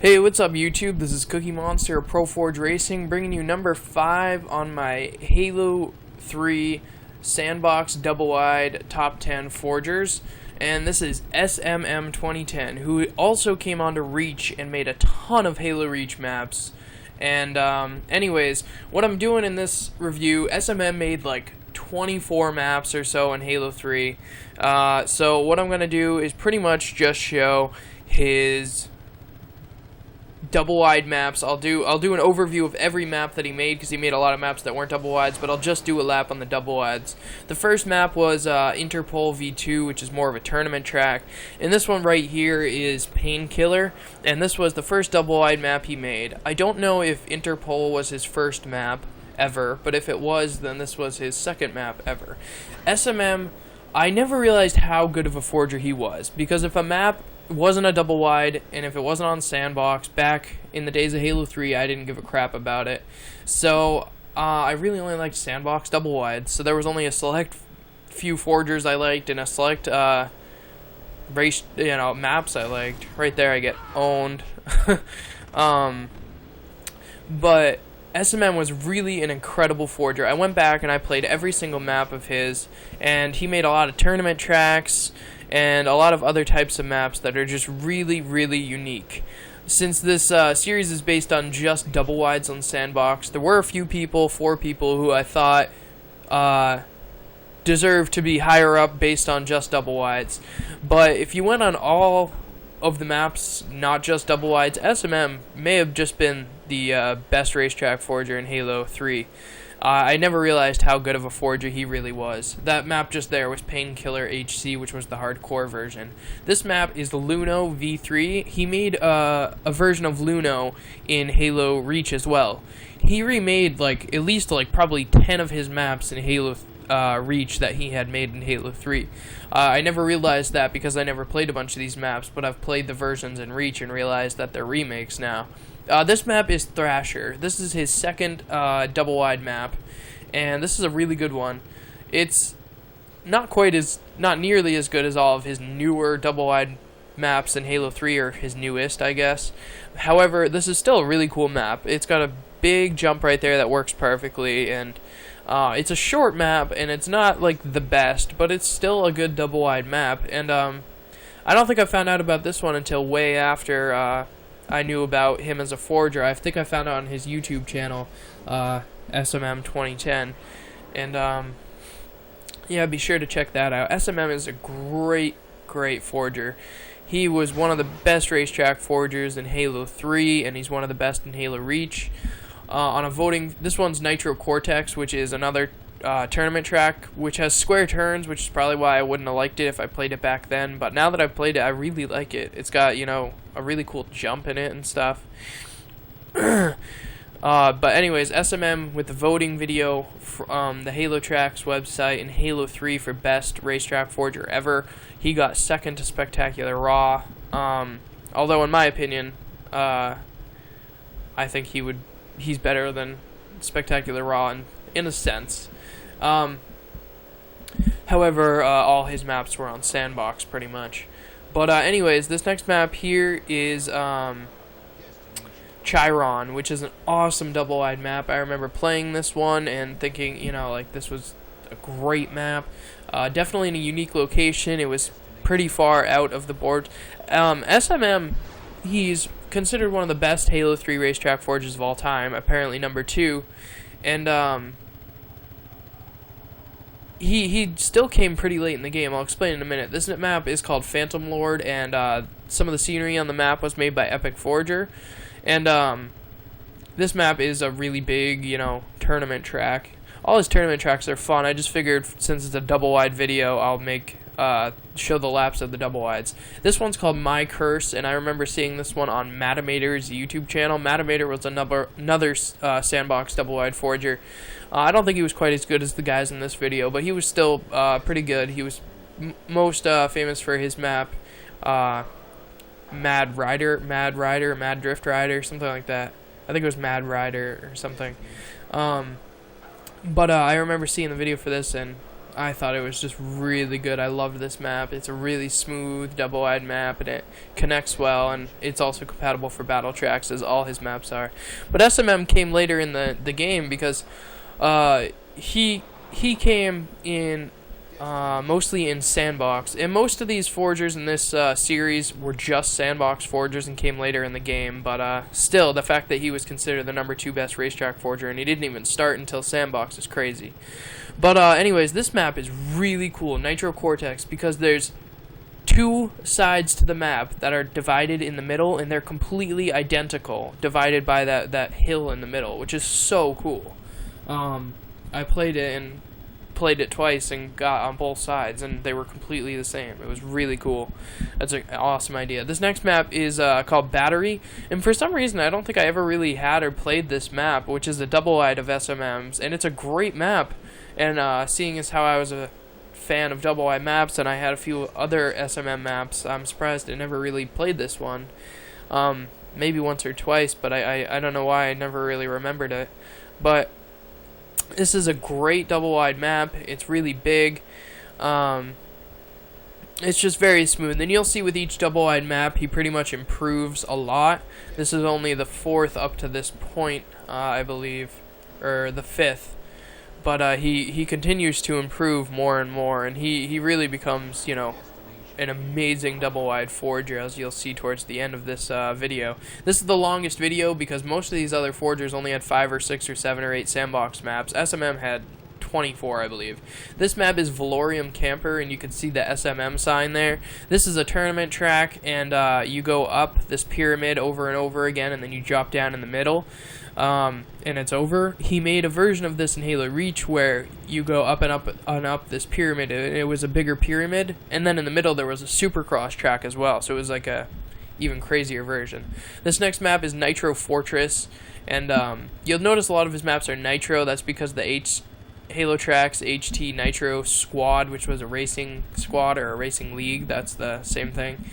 Hey, what's up YouTube? This is Cookie Monster of ProForgeRacing, bringing you number 5 on my Halo 3 Sandbox double-wide top 10 forgers. And this is smm2010, who also came on to Reach and made a ton of Halo Reach maps. And anyways, what I'm doing in this review, SMM made like 24 maps or so in Halo 3. So what I'm going to do is pretty much just show his double-wide maps. I'll do an overview of every map that he made, because he made a lot of maps that weren't double-wides, but I'll just do a lap on the double-wides. The first map was Interpol V3, which is more of a tournament track, and this one right here is Painkiller, and this was the first double-wide map he made. I don't know if Interpol was his first map ever, but if it was, then this was his second map ever. SMM, I never realized how good of a forger he was, because if a map wasn't a double wide, and if it wasn't on Sandbox back in the days of Halo 3, I didn't give a crap about it. So I really only liked Sandbox double wide. So there was only a select few forgers I liked, and a select race maps I liked. Right there, I get owned. But SMM was really an incredible forger. I went back and I played every single map of his, and he made a lot of tournament tracks and a lot of other types of maps that are just really, really unique. Since this series is based on just double wides on Sandbox, there were a few people, 4 people, who I thought deserved to be higher up based on just double wides. But if you went on all of the maps, not just double wides, SMM may have just been the best racetrack forger in Halo 3. I never realized how good of a forger he really was. That map just there was Painkiller HC, which was the hardcore version. This map is the Luno V3. He made a version of Luno in Halo Reach as well. He remade at least probably 10 of his maps in Halo Reach that he had made in Halo 3. I never realized that because I never played a bunch of these maps, but I've played the versions in Reach and realized that they're remakes now. This map is Thrasher. This is his second double-wide map, and this is a really good one. It's not nearly as good as all of his newer double-wide maps in Halo 3, or his newest, I guess. However, this is still a really cool map. It's got a big jump right there that works perfectly, and it's a short map, and it's not the best, but it's still a good double-wide map. And I don't think I found out about this one until way after I knew about him as a forger. I think I found out on his YouTube channel, smm2010, and yeah, be sure to check that out. SMM is a great forger. He was one of the best racetrack forgers in Halo 3, and he's one of the best in Halo Reach. On a voting, this one's Nitro Cortex, which is another tournament track, which has square turns, which is probably why I wouldn't have liked it if I played it back then. But now that I've played it, I really like it. It's got, a really cool jump in it and stuff. But anyways, SMM with the voting video from the Halo Tracks website in Halo 3 for best racetrack forger ever. He got second to Spectacular Raw. Although in my opinion, I think he's better than Spectacular Raw in a sense. However, all his maps were on Sandbox pretty much. But anyways, this next map here is Chiron, which is an awesome double-wide map. I remember playing this one and thinking, this was a great map. Definitely in a unique location. It was pretty far out of the board. SMM, he's considered one of the best Halo 3 racetrack forgers of all time, apparently number 2. And he still came pretty late in the game. I'll explain in a minute. This map is called Phantom Lord, and some of the scenery on the map was made by Epic Forger. And this map is a really big, tournament track. All his tournament tracks are fun. I just figured since it's a double-wide video, I'll show the laps of the double wides. This one's called My Curse, and I remember seeing this one on Matimator's YouTube channel. Matimator was another Sandbox double wide forger. I don't think he was quite as good as the guys in this video, but he was still pretty good. He was most famous for his map Mad Drift Rider, something like that. I think it was Mad Rider or something. But I remember seeing the video for this, and I thought it was just really good. I loved this map. It's a really smooth double-wide map, and it connects well, and it's also compatible for battletracks, as all his maps are. But SMM came later in the game because he came in mostly in Sandbox, and most of these forgers in this series were just Sandbox forgers and came later in the game, but still, the fact that he was considered the #2 best racetrack forger and he didn't even start until Sandbox is crazy. But anyways, this map is really cool, Nitro Cortex, because there's two sides to the map that are divided in the middle, and they're completely identical, divided by that hill in the middle, which is so cool. I played it twice and got on both sides, and they were completely the same. It was really cool. That's an awesome idea. This next map is called Battery, and for some reason I don't think I ever really had or played this map, which is a double-wide of SMMs, and it's a great map. And seeing as how I was a fan of double-wide maps and I had a few other SMM maps, I'm surprised I never really played this one. Maybe once or twice, but I don't know why I never really remembered it. But this is a great double-wide map. It's really big. It's just very smooth. And you'll see with each double-wide map, he pretty much improves a lot. This is only the 4th up to this point, I believe, or the 5th. But he continues to improve more and more, and he really becomes, you know, an amazing double-wide forger, as you'll see towards the end of this video. This is the longest video because most of these other forgers only had 5 or 6 or 7 or 8 Sandbox maps. SMM had 24, I believe. This map is Velorium Camper, and you can see the SMM sign there. This is a tournament track, and you go up this pyramid over and over again, and then you drop down in the middle. And it's over. He made a version of this in Halo Reach where you go up and up and up this pyramid. It was a bigger pyramid, and then in the middle there was a supercross track as well, so it was like a even crazier version. This next map is Nitro Fortress, and you'll notice a lot of his maps are Nitro. That's because the Halo Tracks HT Nitro Squad, which was a racing squad or a racing league, that's the same thing.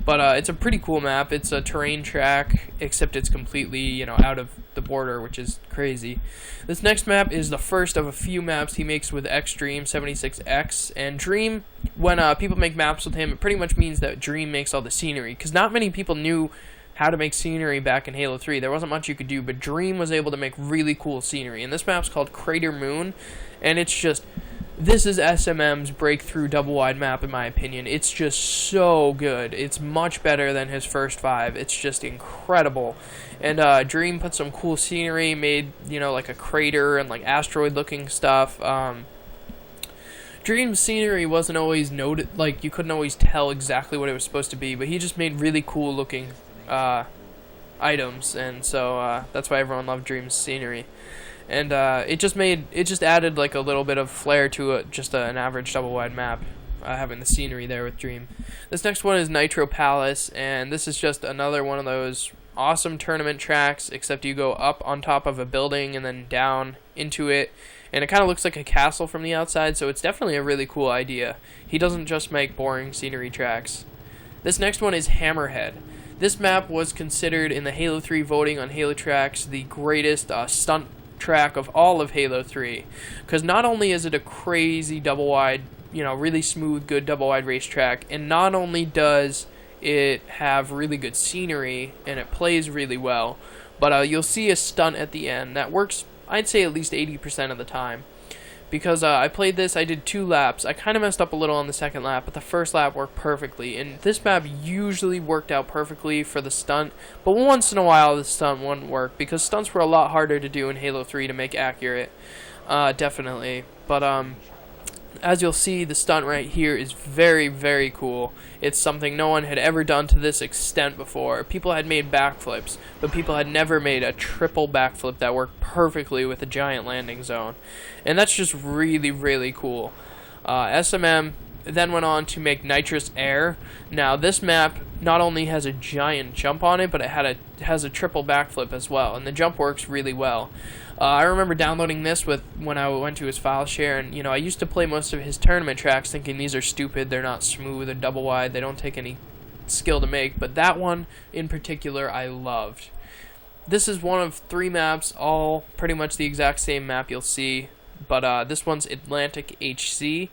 But it's a pretty cool map. It's a terrain track, except it's completely, you know, out of the border, which is crazy. This next map is the first of a few maps he makes with xxepicforgerxx. And Dream, when people make maps with him, it pretty much means that Dream makes all the scenery, because not many people knew how to make scenery back in Halo 3. There wasn't much you could do, but Dream was able to make really cool scenery. And this map's called Crater Moon, and it's just... This is SMM's breakthrough double-wide map, in my opinion. It's just so good. It's much better than his first 5. It's just incredible. And Dream put some cool scenery, made, you know, like a crater and like asteroid-looking stuff. Dream's scenery wasn't always noted, like you couldn't always tell exactly what it was supposed to be, but he just made really cool-looking items, and so that's why everyone loved Dream's scenery. And it just added like a little bit of flair to just an average double-wide map, having the scenery there with Dream. This next one is Nitro Palace, and this is just another one of those awesome tournament tracks, except you go up on top of a building and then down into it, and it kind of looks like a castle from the outside, so it's definitely a really cool idea. He doesn't just make boring scenery tracks. This next one is Hammerhead. This map was considered in the Halo 3 voting on Halo Tracks the greatest stunt track of all of Halo 3, because not only is it a crazy double-wide, you know, really smooth, good double-wide racetrack, and not only does it have really good scenery and it plays really well, but you'll see a stunt at the end that works, I'd say, at least 80% of the time. Because I played this, I did 2 laps. I kind of messed up a little on the second lap, but the first lap worked perfectly. And this map usually worked out perfectly for the stunt, but once in a while the stunt wouldn't work, because stunts were a lot harder to do in Halo 3 to make accurate, definitely. But as you'll see, the stunt right here is very, very cool. It's something no one had ever done to this extent before. People had made backflips, but people had never made a triple backflip that worked perfectly with a giant landing zone. And that's just really, really cool. SMM then went on to make Nitrous Air. Now, this map not only has a giant jump on it, but it has a triple backflip as well, and the jump works really well. I remember downloading this when I went to his file share, and, you know, I used to play most of his tournament tracks thinking these are stupid, they're not smooth, they're double wide, they don't take any skill to make, but that one in particular I loved. This is one of 3 maps, all pretty much the exact same map you'll see but this one's Atlantic HC,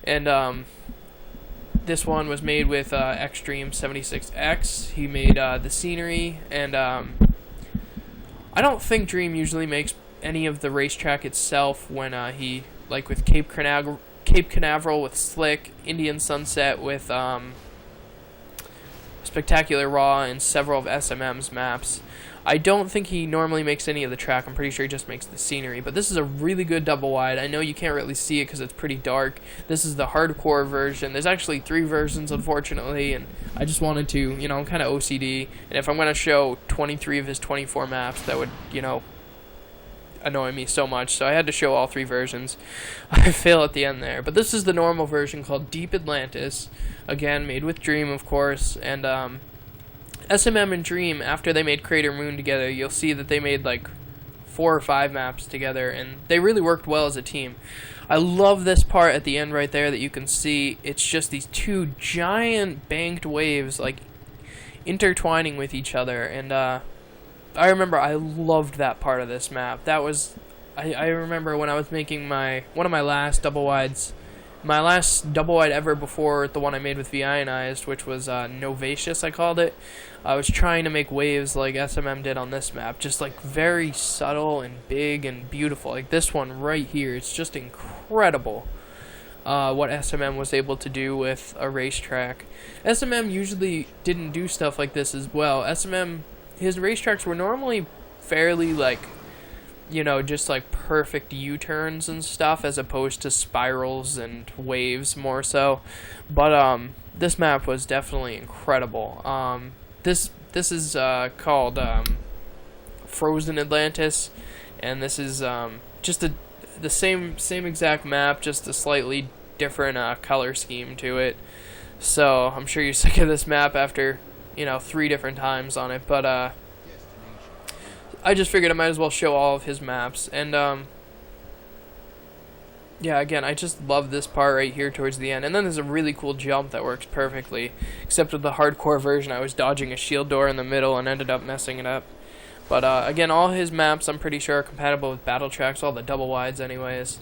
and this one was made with smm2010. He made the scenery, and I don't think Dream usually makes any of the racetrack itself when he, like with Cape Canaveral with Slick, Indian Sunset with Spectacular Raw, and several of SMM's maps. I don't think he normally makes any of the track. I'm pretty sure he just makes the scenery. But this is a really good double wide. I know you can't really see it because it's pretty dark. This is the hardcore version. There's actually 3 versions, unfortunately, and I just wanted to, you know, I'm kind of OCD. And if I'm going to show 23 of his 24 maps, that would, you know, annoy me so much. So I had to show all 3 versions. I fail at the end there. But this is the normal version called Deep Atlantis. Again, made with Dream, of course. And SMM and Dream, after they made Crater Moon together, you'll see that they made like 4 or 5 maps together, and they really worked well as a team. I love this part at the end right there that you can see. It's just these 2 giant banked waves like intertwining with each other, and I remember I loved that part of this map. That was, I remember when I was making one of my last double wides. My last double wide ever before the one I made with V-Ionized, which was Novacious, I called it. I was trying to make waves like SMM did on this map, just like very subtle and big and beautiful. Like this one right here, it's just incredible what SMM was able to do with a racetrack. SMM usually didn't do stuff like this as well. SMM, his racetracks were normally fairly like, you know, just like perfect U-turns and stuff, as opposed to spirals and waves more so. But this map was definitely incredible. This is called Frozen Atlantis, and this is just the same exact map, just a slightly different color scheme to it. So I'm sure you're sick of this map after, you know, 3 different times on it, but I just figured I might as well show all of his maps. And yeah, again, I just love this part right here towards the end. And then there's a really cool jump that works perfectly, except with the hardcore version I was dodging a shield door in the middle and ended up messing it up. But again, all his maps I'm pretty sure are compatible with battletracks, all the double wides anyways.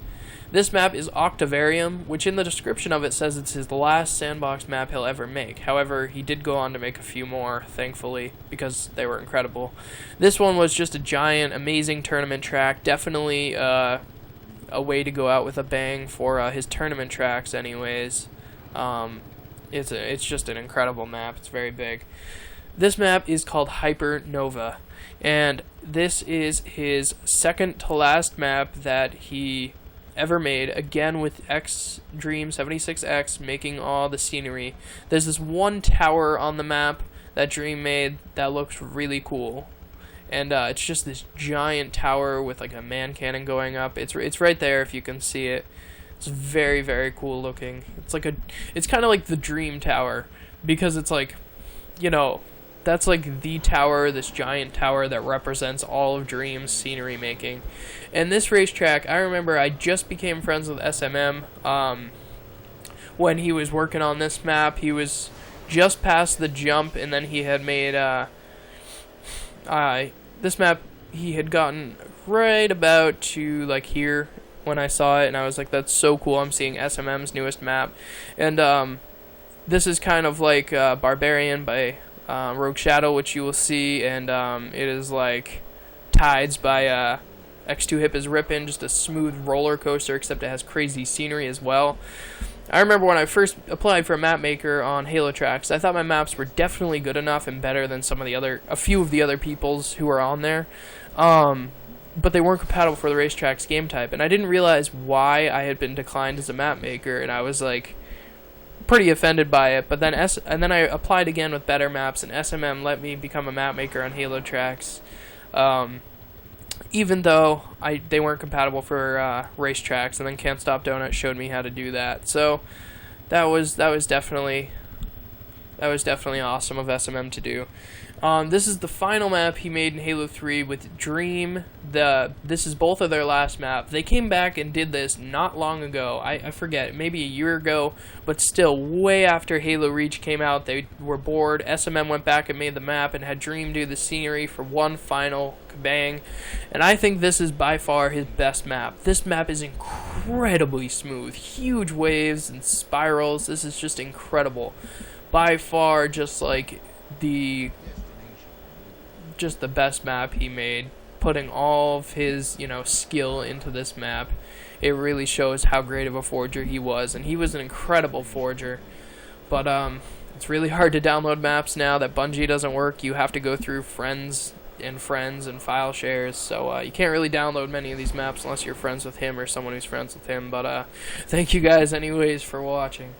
This map is Octavarium, which in the description of it says it's his last Sandbox map he'll ever make. However, he did go on to make a few more, thankfully, because they were incredible. This one was just a giant, amazing tournament track. Definitely a way to go out with a bang for his tournament tracks anyways. It's just an incredible map. It's very big. This map is called Hypernova, and this is his second to last map that he ever made, again with Dream76X making all the scenery. There's this one tower on the map that Dream made that looks really cool, and it's just this giant tower with like a man cannon going up. It's right there if you can see it. It's very, very cool looking. It's kind of like the Dream Tower, because it's like, you know, that's like the tower, this giant tower that represents all of Dream's scenery making. And this racetrack, I remember I just became friends with SMM when he was working on this map. He was just past the jump, and then he had made this map, he had gotten right about to like here when I saw it, and I was like, that's so cool, I'm seeing SMM's newest map. And this is kind of like Barbarian by Rogue Shadow, which you will see, and it is like Tides by X2 Hip is Rippin', just a smooth roller coaster, except it has crazy scenery as well. I remember when I first applied for a map maker on Halo Tracks, I thought my maps were definitely good enough and better than a few of the other people's who are on there, but they weren't compatible for the racetrack's game type, and I didn't realize why I had been declined as a map maker, and I was like pretty offended by it. But then I applied again with better maps, and SMM let me become a map maker on Halo Tracks, even though they weren't compatible for racetracks. And then Can't Stop Donut showed me how to do that. So that was definitely awesome of SMM to do. This is the final map he made in Halo 3 with Dream. This is both of their last map. They came back and did this not long ago. I forget, maybe a year ago, but still way after Halo Reach came out. They were bored. SMM went back and made the map and had Dream do the scenery for one final kabang. And I think this is by far his best map. This map is incredibly smooth. Huge waves and spirals. This is just incredible. By far just like the best map he made, putting all of his, skill into this map. It really shows how great of a forger he was, and he was an incredible forger. But it's really hard to download maps now that Bungie doesn't work. You have to go through friends and file shares, so you can't really download many of these maps unless you're friends with him or someone who's friends with him. But thank you guys anyways for watching.